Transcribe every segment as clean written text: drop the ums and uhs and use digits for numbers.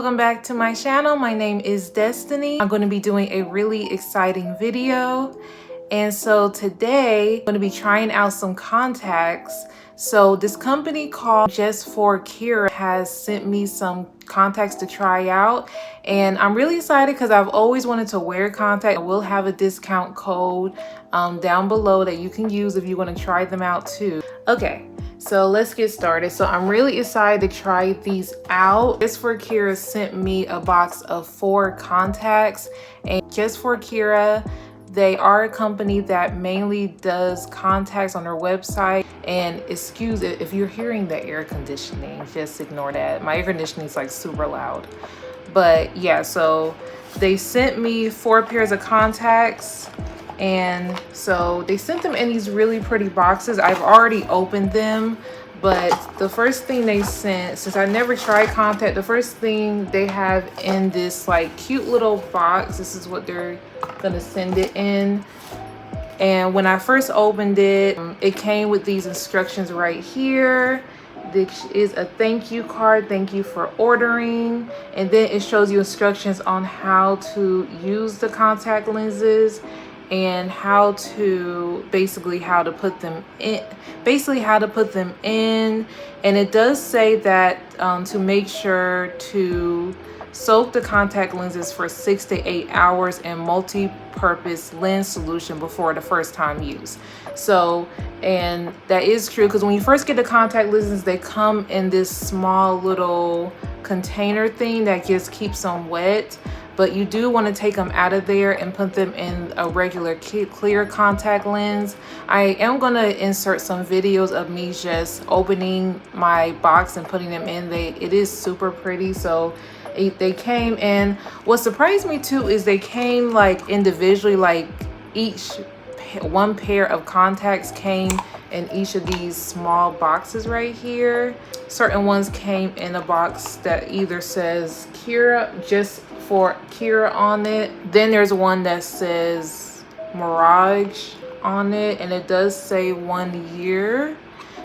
welcome back to my channel. My name is Destiny. I'm going to be doing a really exciting video. And so today I'm going to be trying out some contacts. So this company called Just4Kira has sent me some contacts to try out. And I'm really excited because I've always wanted to wear contacts. I will have a discount code down below that you can use if you want to try them out too. Okay. So let's get started. So I'm really excited to try these out. Just4Kira sent me a box of 4 contacts, and Just4Kira, they are a company that mainly does contacts on their website. And excuse it if you're hearing the air conditioning, just ignore that. My air conditioning is like super loud. But yeah, so they sent me 4 pairs of contacts. And so they sent them in these really pretty boxes. I've already opened them, but the first thing they sent, since I never tried contact, the first thing they have in this like cute little box, this is what they're gonna send it in. And when I first opened it, it came with these instructions right here. This is a thank you card, thank you for ordering. And then it shows you instructions on how to use the contact lenses and how to how to put them in, and it does say that to make sure to soak the contact lenses for 6 to 8 hours in multi-purpose lens solution before the first time use. So, and that is true because when you first get the contact lenses, they come in this small little container thing that just keeps them wet. But you do want to take them out of there and put them in a regular clear contact lens. I am going to insert some videos of me just opening my box and putting them in. It is super pretty. So they came in. What surprised me too is they came like individually, like one pair of contacts came in each of these small boxes right here. Certain ones came in a box that either says Kira, Just4Kira on it. Then there's one that says Mirage on it, and it does say 1 year.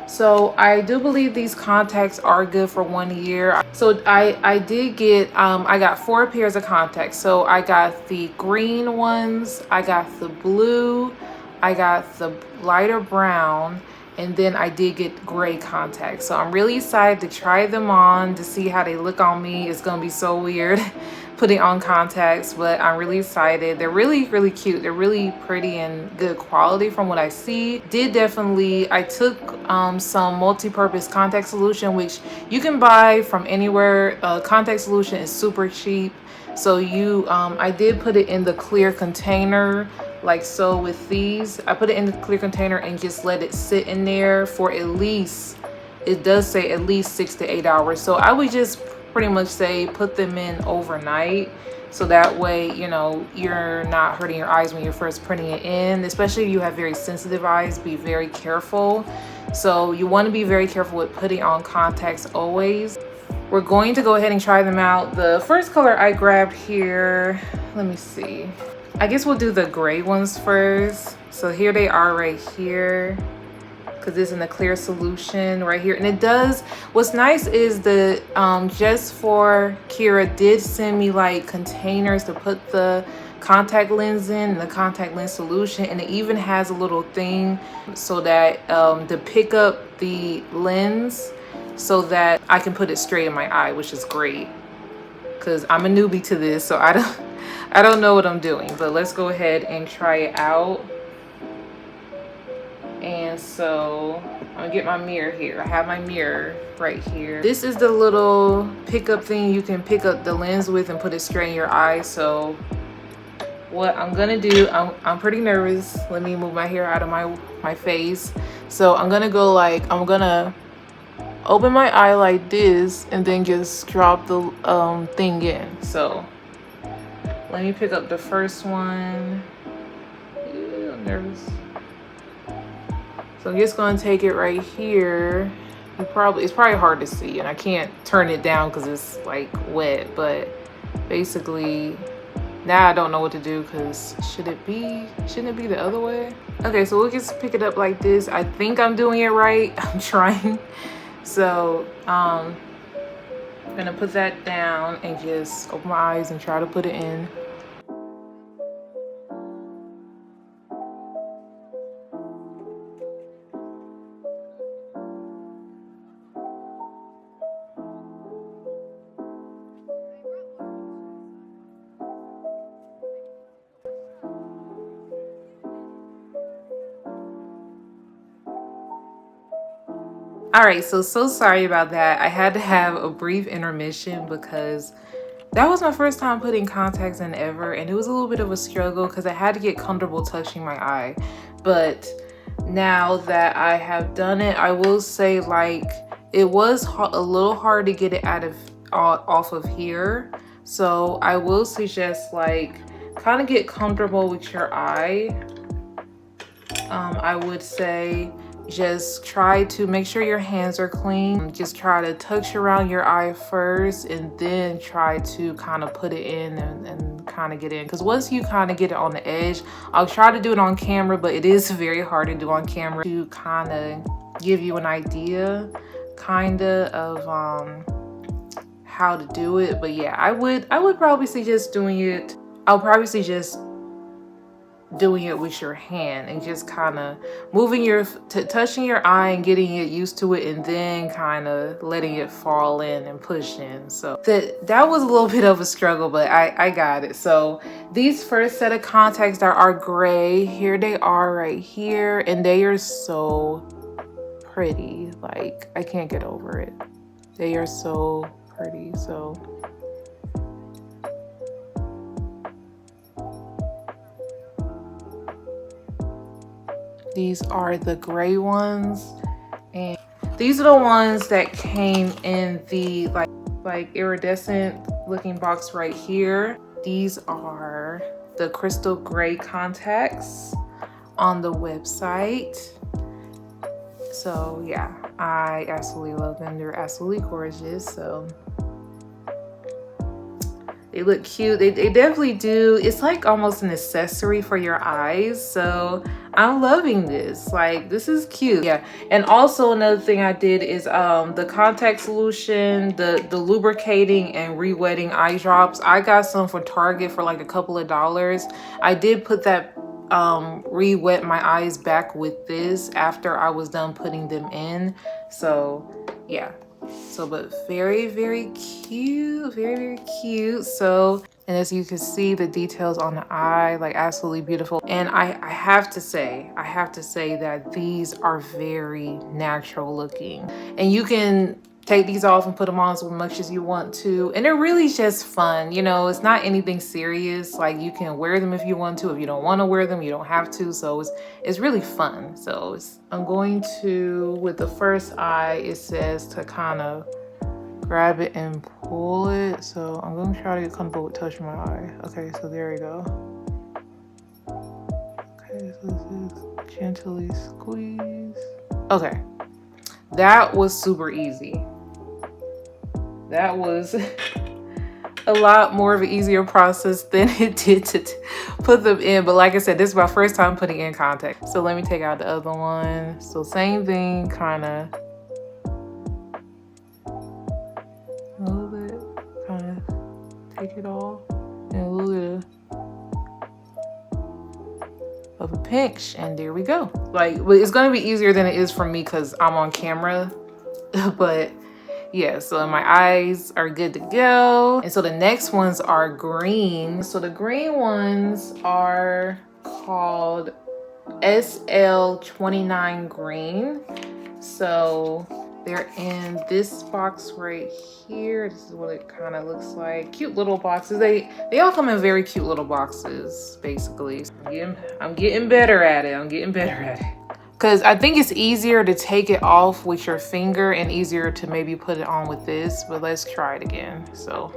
So I do believe these contacts are good for 1 year. So I did get, I got 4 pairs of contacts. So I got the green ones, I got the blue, I got the lighter brown, and then I did get gray contacts. So I'm really excited to try them on to see how they look on me. It's gonna be so weird putting on contacts, but I'm really excited. They're really, really cute. They're really pretty and good quality from what I see. I took some multi-purpose contact solution, which you can buy from anywhere. Contact solution is super cheap. So I did put it in the clear container, like so with these. I put it in the clear container and just let it sit in there for at least, it does say at least 6 to 8 hours. So I would just pretty much say put them in overnight. So that way, you know, you're not hurting your eyes when you're first putting it in, especially if you have very sensitive eyes. Be very careful. So you want to be very careful with putting on contacts always. We're going to go ahead and try them out. The first color I grabbed here, let me see. I guess we'll do the gray ones first. So here they are right here, because it's in a clear solution right here. And it does, what's nice is the Just4Kira did send me like containers to put the contact lens in, the contact lens solution, and it even has a little thing so that to pick up the lens so that I can put it straight in my eye, which is great because I'm a newbie to this, so I don't know what I'm doing. But let's go ahead and try it out. And so I'm gonna get my mirror here. I have my mirror right here. This is the little pickup thing you can pick up the lens with and put it straight in your eye. So what I'm gonna do, I'm pretty nervous. Let me move my hair out of my face. So I'm gonna go like, I'm gonna open my eye like this and then just drop the thing in. So let me pick up the first one. Ew, I'm nervous. So I'm just gonna take it right here. It's probably hard to see, and I can't turn it down because it's like wet, but basically now I don't know what to do because shouldn't it be the other way? Okay, so we'll just pick it up like this. I think I'm doing it right. I'm trying. So I'm gonna put that down and just open my eyes and try to put it in. All right, so sorry about that. I had to have a brief intermission because that was my first time putting contacts in ever, and it was a little bit of a struggle because I had to get comfortable touching my eye. But now that I have done it, I will say, like, it was a little hard to get it off of here. So I will suggest, like, kind of get comfortable with your eye. I would say just try to make sure your hands are clean. Just try to touch around your eye first and then try to kind of put it in and kind of get in. Because once you kind of get it on the edge, I'll try to do it on camera, but it is very hard to do on camera, to kind of give you an idea kind of how to do it. But yeah, I would probably suggest doing it. I'll probably suggest doing it with your hand and just kind of moving touching your eye and getting it used to it, and then kind of letting it fall in and push in. So that was a little bit of a struggle, but I got it. So these first set of contacts that are gray, here they are right here, and they are so pretty. Like, I can't get over it. They are so pretty. So these are the gray ones, and these are the ones that came in the like iridescent looking box right here. These are the crystal gray contacts on the website. So yeah, I absolutely love them. They're absolutely gorgeous. So they look cute. They definitely do. It's like almost an accessory for your eyes. So I'm loving this. Like, this is cute. Yeah. And also another thing I did is the contact solution, the lubricating and re-wetting eye drops. I got some for Target for like a couple of dollars. I did put that re-wet my eyes back with this after I was done putting them in. So yeah. So, but very, very cute, very, very cute. So, and as you can see, the details on the eye, like, absolutely beautiful. And I have to say that these are very natural looking, and you can take these off and put them on as much as you want to, and they're really just fun. You know, it's not anything serious. Like, you can wear them if you want to. If you don't want to wear them, you don't have to. So it's really fun. So I'm going to, with the first eye, it says to kind of grab it and pull it. So I'm going to try to get comfortable with touching my eye. Okay, so there we go. Okay, so this is gently squeeze. Okay, that was super easy. That was a lot more of an easier process than it did to put them in. But like I said, this is my first time putting in contact. So let me take out the other one. So same thing, kind of a little bit, kind of take it off, and a little bit of a pinch, and there we go. Like, it's gonna be easier than it is for me because I'm on camera, but yeah, so my eyes are good to go. And so the next ones are green. So the green ones are called SL29 green. So they're in this box right here. This is what it kind of looks like. Cute little boxes. They all come in very cute little boxes, basically. I'm getting better at it. I'm getting better at it. Because I think it's easier to take it off with your finger and easier to maybe put it on with this, but let's try it again. So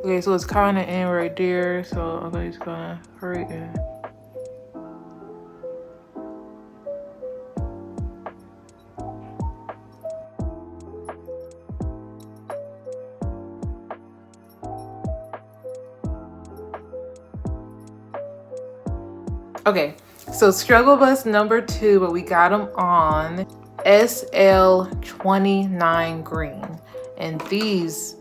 okay, so it's kind of in right there, so I'm just gonna hurry in. Okay, So struggle bus number 2, but we got them on SL29 green. And these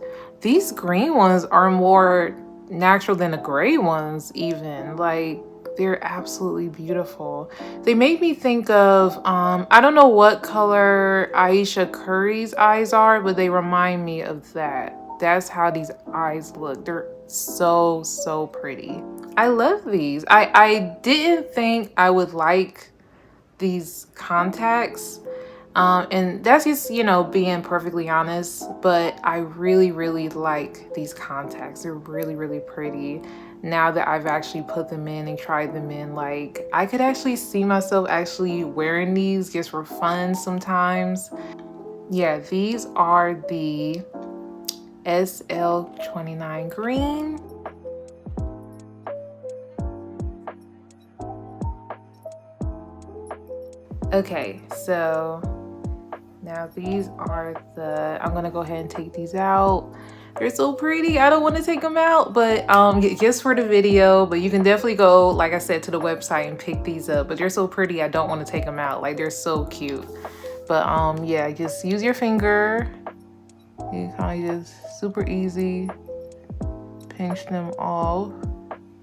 green ones are more natural than the gray ones even. Like, they're absolutely beautiful. They make me think of, I don't know what color Aisha Curry's eyes are, but they remind me of that. That's how these eyes look. They're so, so pretty. I love these. I didn't think I would like these contacts. And that's just, you know, being perfectly honest, but I really, really like these contacts. They're really, really pretty. Now that I've actually put them in and tried them in, like, I could actually see myself actually wearing these just for fun sometimes. Yeah, these are the SL29 green. Okay, so now these are I'm gonna go ahead and take these out. They're so pretty. I don't want to take them out, but just for the video. But you can definitely go, like I said, to the website and pick these up. But they're so pretty, I don't want to take them out. Like, they're so cute. But yeah, just use your finger. You kind of just super easy pinch them off.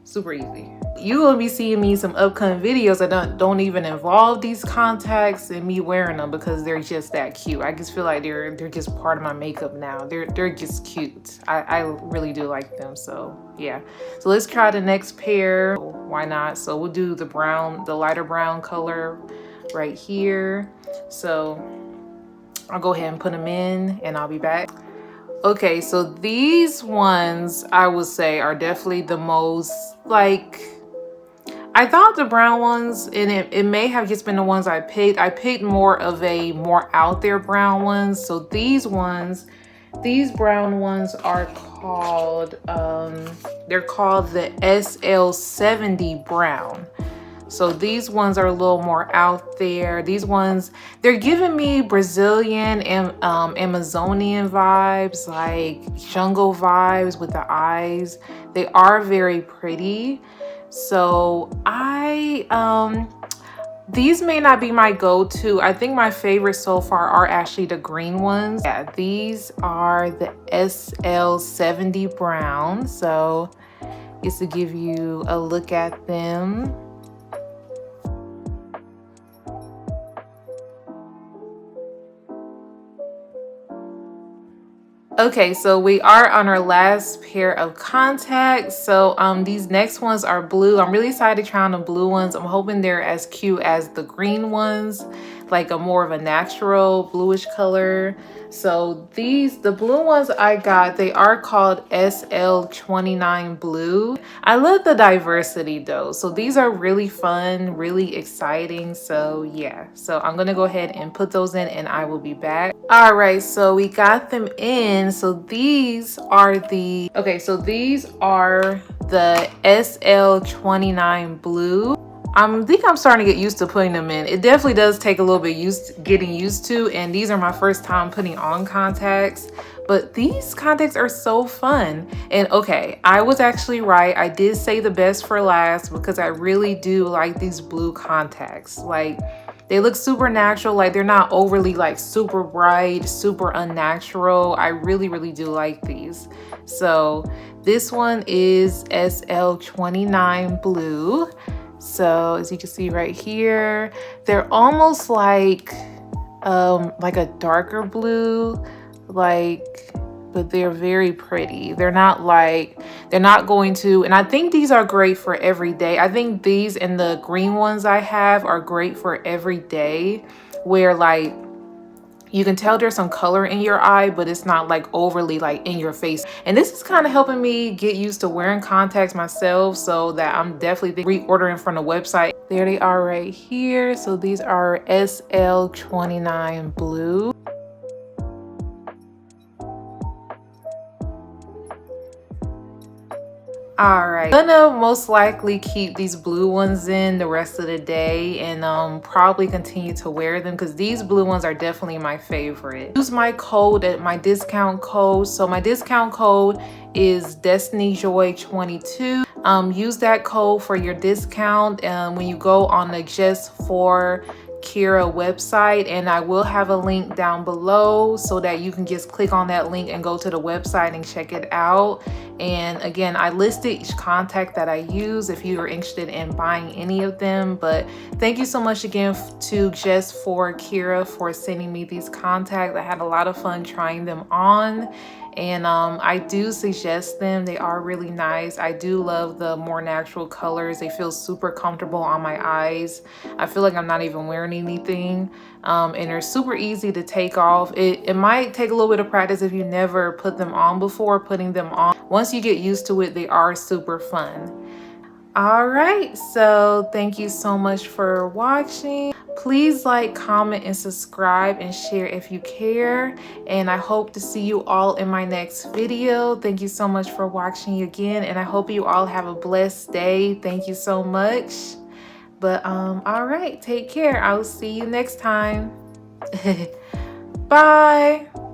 Super easy. You will be seeing me some upcoming videos that don't even involve these contacts and me wearing them, because they're just that cute. I just feel like they're just part of my makeup now. They're just cute. I really do like them. So yeah. So let's try the next pair. Why not? So we'll do the brown, the lighter brown color right here. So I'll go ahead and put them in and I'll be back. Okay, so these ones I would say are definitely the most, like, I thought the brown ones, and it may have just been the ones I picked more of a more out there brown ones. So these brown ones are called, they're called the SL70 brown. So these ones are a little more out there. These ones, they're giving me Brazilian and Amazonian vibes, like jungle vibes with the eyes. They are very pretty. So these may not be my go-to. I think my favorites so far are actually the green ones. Yeah, these are the SL70 brown. So just to give you a look at them. Okay, so we are on our last pair of contacts. So these next ones are blue. I'm really excited to try on the blue ones. I'm hoping they're as cute as the green ones, like a more of a natural bluish color. So the blue ones I got, they are called SL29 blue. I love the diversity though. So these are really fun, really exciting. So yeah, so I'm gonna go ahead and put those in and I will be back. All right, so we got them in. So these are the SL29 blue. I think I'm starting to get used to putting them in. It definitely does take a little bit getting used to, and these are my first time putting on contacts, but these contacts are so fun. And okay, I was actually right. I did say the best for last, because I really do like these blue contacts. Like, they look super natural. Like, they're not overly like super bright, super unnatural. I really, really do like these. So this one is SL29 blue. So as you can see right here, they're almost like a darker blue, but they're very pretty. They're not going to, and I think these are great for every day. I think these and the green ones I have are great for every day, where like you can tell there's some color in your eye, but it's not like overly like in your face. And this is kind of helping me get used to wearing contacts myself, so that I'm definitely reordering from the website. There they are right here. So these are SL29 blue. Alright, I'm gonna most likely keep these blue ones in the rest of the day and probably continue to wear them because these blue ones are definitely my favorite. Use my code at my discount code. So my discount code is DestinyJoy22. Use that code for your discount when you go on the Just4Kira website, and I will have a link down below so that you can just click on that link and go to the website and check it out. And again, I listed each contact that I use if you are interested in buying any of them. But thank you so much again to Just4Kira for sending me these contacts. I had a lot of fun trying them on, and I do suggest them. They are really nice. I do love the more natural colors. They feel super comfortable on my eyes. I feel like I'm not even wearing anything, and they're super easy to take off. It might take a little bit of practice if you never put them on before. Putting them on, once you get used to it, they are super fun. All right, so thank you so much for watching. Please like, comment, and subscribe and share if you care. And I hope to see you all in my next video. Thank you so much for watching again, and I hope you all have a blessed day. Thank you so much. But all right, take care. I'll see you next time. Bye.